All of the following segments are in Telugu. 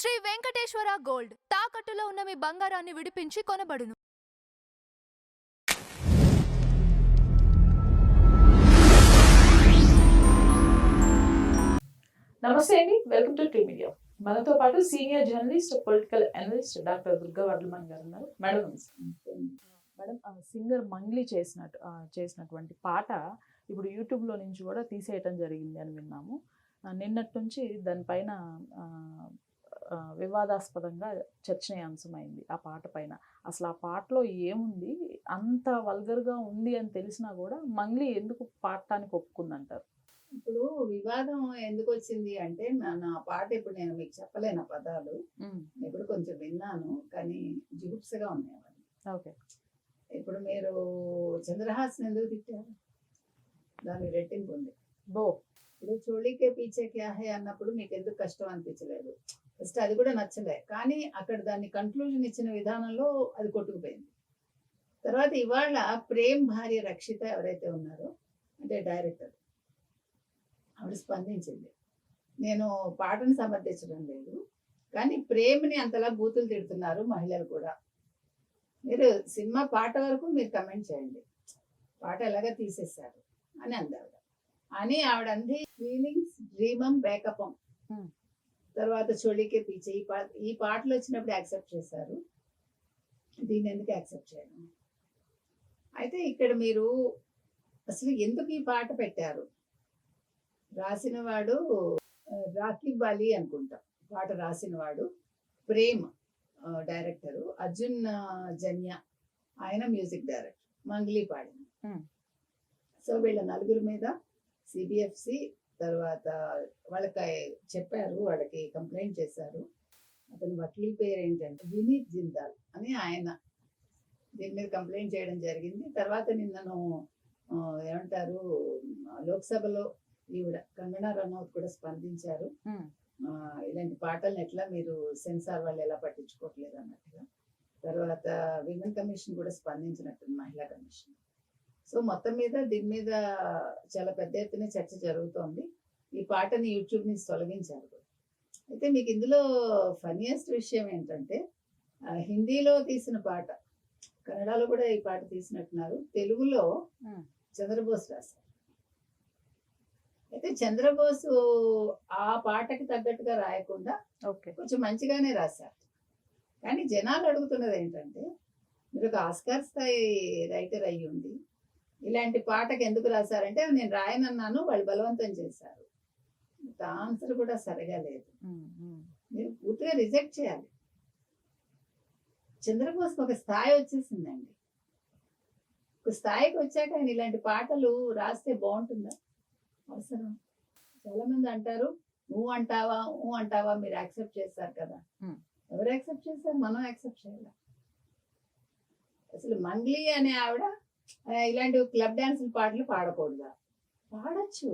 శ్రీ వెంకటేశ్వర గోల్డ్ తాకట్టులో ఉన్న మీ బంగారాన్ని విడిపించి కొనబడును. నమస్తే అండి, వెల్కమ్ టు టీ మీడియా. మనతో పాటు senior journalist, political analyst doctor Durga Vardhaman గారు ఉన్నారు. మేడం నమస్తే. మేడం, సింగర్ మంగ్లీ చేసినటువంటి పాట ఇప్పుడు యూట్యూబ్లో నుంచి కూడా తీసేయటం జరిగింది అని విన్నాము. నిన్నటి నుంచి దానిపైన వివాదాస్పదంగా చర్చనీయాంశమైంది ఆ పాట పైన. అసలు ఆ పాటలో ఏముంది, అంత వల్గర్గా ఉంది అని తెలిసినా కూడా మంగ్లీ ఎందుకు పాడటానికి ఒప్పుకుందంటారు? ఇప్పుడు వివాదం ఎందుకు వచ్చింది అంటే, నా పాట ఇప్పుడు నేను మీకు చెప్పలేను పదాలు. ఇప్పుడు కొంచెం విన్నాను, కానీ జుగుప్సగా ఉన్నాయి అవన్నీ. ఓకే. ఇప్పుడు మీరు చంద్రహాసన్ ఎందుకు తిట్టారు? దానికి రెట్టింపు ఉంది. బో ఇప్పుడు చోళీకే పీచే క్యా హై అన్నప్పుడు మీకు ఎందుకు కష్టం అనిపించలేదు? ఫస్ట్ అది కూడా నచ్చలే, కానీ అక్కడ దాన్ని కన్క్లూజన్ ఇచ్చిన విధానంలో అది కొట్టుకుపోయింది. తర్వాత ఇవాళ ప్రేమ్ భార్య రక్షిత ఎవరైతే ఉన్నారో, అంటే డైరెక్టర్, ఆవిడ స్పందించింది. నేను పాటను సమర్థించడం లేదు, కానీ ప్రేమని అంతలా బూతులు తిడుతున్నారు మహిళలు కూడా. మీరు సినిమా పాట వరకు మీరు కమెంట్ చేయండి, పాట ఎలాగా తీసేశారు అని అందావిడ. అని ఆవిడ అంది ఫీలింగ్స్ డ్రీమం బ్రేకపం, తర్వాత చోళీకే పీచే ఈ పాటలు వచ్చినప్పుడు యాక్సెప్ట్ చేశారు, దీన్ని ఎందుకు యాక్సెప్ట్ చేయడం? అయితే ఇక్కడ మీరు అసలు ఎందుకు ఈ పాట పెట్టారు? రాసిన వాడు రాకిబ్ అలీ అనుకుంటా, పాట రాసిన వాడు ప్రేమ్ డైరెక్టరు, అర్జున్ జన్య ఆయన మ్యూజిక్ డైరెక్టర్, మంగ్లీ పాడింది. సో వీళ్ళ నలుగురు మీద సిబిఎఫ్సి తర్వాత వాళ్ళకి చెప్పారు, వాళ్ళకి కంప్లైంట్ చేశారు. అతని వకీల్ పేరు ఏంటంటే వినీత్ జిందాల్ అని, ఆయన దీని మీద కంప్లైంట్ చేయడం జరిగింది. తర్వాత నిన్నను ఏమంటారు, లోక్సభలో ఈవిడ కంగనా రనౌత్ కూడా స్పందించారు. ఇలాంటి పాటలను ఎట్లా మీరు సెన్సార్ వాళ్ళు ఎలా పట్టించుకోవట్లేదు అన్నట్టుగా. తర్వాత విమెన్ కమిషన్ కూడా స్పందించినట్టుంది, మహిళా కమిషన్. సో మొత్తం మీద దీని మీద చాలా పెద్ద ఎత్తున చర్చ జరుగుతోంది. ఈ పాటని యూట్యూబ్ నుంచి తొలగించారు. అయితే మీకు ఇందులో ఫన్నీయెస్ట్ విషయం ఏంటంటే, హిందీలో తీసిన పాట, కన్నడలో కూడా ఈ పాట తీసినట్టున్నారు, తెలుగులో చంద్రబోస్ రాశారు. అయితే చంద్రబోసు ఆ పాటకి తగ్గట్టుగా రాయకుండా కొంచెం మంచిగానే రాశారు. కానీ జనాలు అడుగుతున్నది ఏంటంటే, మీరు ఒక ఆస్కార్ స్థాయి రైటర్ అయ్యి ఉండి ఇలాంటి పాటకి ఎందుకు రాశారంటే, నేను రాయనన్నాను, వాళ్ళు బలవంతం చేశారు. ఆన్సర్ కూడా సరిగా లేదు. మీరు పూర్తిగా రిజెక్ట్ చేయాలి. చంద్రబోస్ ఒక స్థాయి వచ్చేసిందండి. ఒక స్థాయికి వచ్చాక ఆయన ఇలాంటి పాటలు రాస్తే బాగుంటుందా? అవసరం. చాలా మంది అంటారు, నువ్వు అంటావా మీరు యాక్సెప్ట్ చేశారు కదా. ఎవరు యాక్సెప్ట్ చేశారు? మనం యాక్సెప్ట్ చేయాలి. అసలు మంగ్లీ అనే ఆవిడ ఇలాంటి క్లబ్ డాన్సుల పాటలు పాడకూడదా? పాడచ్చు,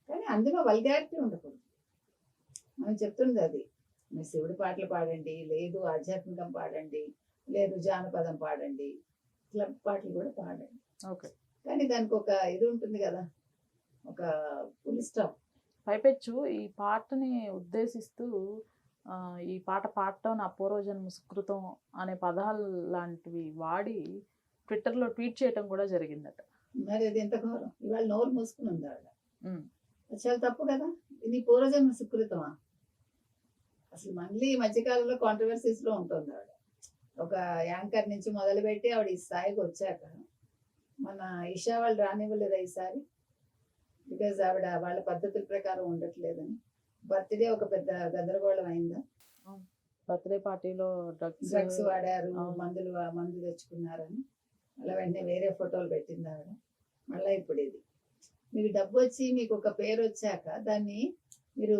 కానీ అందులో వల్గారిటీ ఉండకూడదు. మనం చెప్తుంది అది, మీరు శివుడి పాటలు పాడండి, లేదు ఆధ్యాత్మికం పాడండి, లేదు జానపదం పాడండి, క్లబ్ పాటలు కూడా పాడండి. ఓకే, కానీ దానికి ఒక ఇది ఉంటుంది కదా, ఒక ఫుల్ స్టాప్. పైపెచ్చు ఈ పాటని ఉద్దేశిస్తూ ఈ పాట పాడటం నా పూర్వజన్మ సుకృతం అనే పదాలు లాంటివి వాడి ట్విట్టర్లో ట్వీట్ చేయటం కూడా జరిగిందట. మరి అది ఎంత ఘోరం! ఇవాళ నోరు మూసుకుని ఉంది ఆవిడ. చాలా తప్పు కదా. ఇది పూర్వజన్మ సుకృతమా? అసలు మళ్ళీ ఈ మధ్యకాలంలో కాంట్రవర్సీస్ లో ఉంటుంది ఆవిడ. ఒక యాంకర్ నుంచి మొదలుపెట్టి ఆవిడ ఈ స్థాయికి వచ్చాక మన ఇషా వాళ్ళు రానివ్వలేదా ఈసారి? బికాజ్ ఆవిడ వాళ్ళ పద్ధతుల ప్రకారం ఉండట్లేదని. బర్త్డే ఒక పెద్ద గందరగోళం అయిందా? బర్త్డే పార్టీలో డ్రగ్స్ వాడారు, మందు తెచ్చుకున్నారని అలా వెంటనే వేరే ఫోటోలు పెట్టింది ఆవిడ. మళ్ళీ ఇప్పుడు ఇది, మీకు డబ్బు వచ్చి మీకు ఒక పేరు వచ్చాక దాన్ని మీరు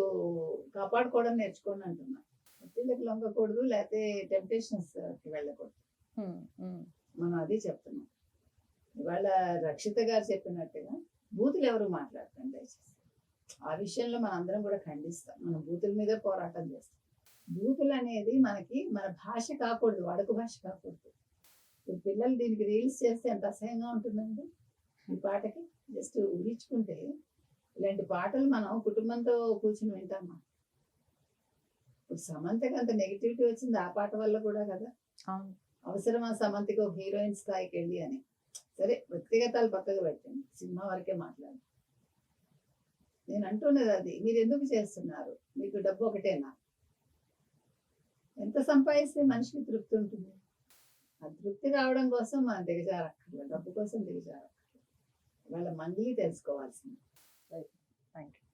కాపాడుకోవడం నేర్చుకోండి అంటున్నా. ఒత్తిళ్ళకి లొంగకూడదు, లేకపోతే టెంప్టేషన్స్కి వెళ్ళకూడదు. మనం అది చెప్తున్నాం. ఇవాళ రక్షిత గారు చెప్పినట్టుగా బూతులు ఎవరు మాట్లాడతాం దయచేసి. ఆ విషయంలో మన అందరం కూడా ఖండిస్తాం. మనం బూతుల మీద పోరాటం చేస్తాం. బూతులు అనేది మనకి మన భాష కాకూడదు, వాడుక భాష కాకూడదు. ఇప్పుడు పిల్లలు దీనికి రీల్స్ చేస్తే ఎంత అసహ్యంగా ఉంటుందండి. ఈ పాటకి జస్ట్ ఊహించుకుంటే, ఇలాంటి పాటలు మనం కుటుంబంతో కూర్చుని వింటామా? ఇప్పుడు సమంతకి అంత నెగిటివిటీ వచ్చింది ఆ పాట వల్ల కూడా కదా. అవును. అవసరమా సమంతకి ఒక హీరోయిన్ స్థాయికి వెళ్ళి అని. సరే వ్యక్తిగతాలు పక్కకు పెట్టండి, సినిమా వరకే మాట్లాడు. నేను అంటున్నది అది, మీరు ఎందుకు చేస్తున్నారు? మీకు డబ్బు ఒకటేనా? ఎంత సంపాదిస్తే మనిషికి తృప్తి ఉంటుంది? ఆ తృప్తి రావడం కోసం మనం దిగజారక్కర్లేదు, డబ్బు కోసం దిగజారక్కర్లేదు. వాళ్ళ మంది తెలుసుకోవాల్సింది. Thank you.